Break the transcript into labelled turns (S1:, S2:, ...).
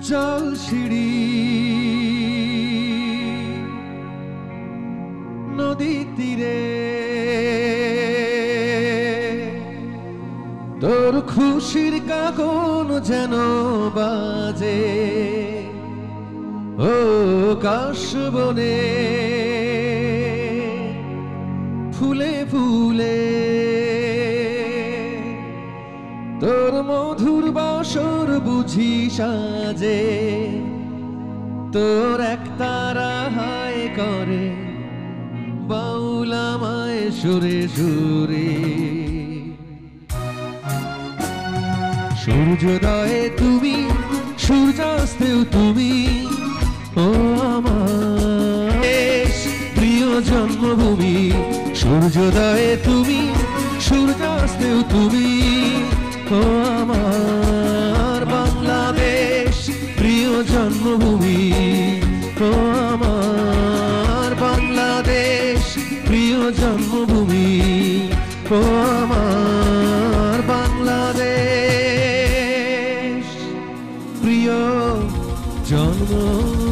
S1: জল সিঁড়ি নদী তীরে তোর খুশির কাকন যেন বাজে ও কাশবনে ফুলে ফুলে তোর মধুর বাসর বুঝি সাজে তোর এক তারা হায় করে বাউলামায় সুরে সুরে সূর্যোদয়ে তুমি সূর্যাস্তেও তুমি ও আমার প্রিয় জন্মভূমি সূর্যোদয়ে তুমি সূর্যাস্তেও তুমি ও আমার বাংলাদেশ প্রিয় জন্মভূমি ও আমার বাংলাদেশ প্রিয় জন্মভূমি ও আমার বাংলাদেশ প্রিয় জন্ম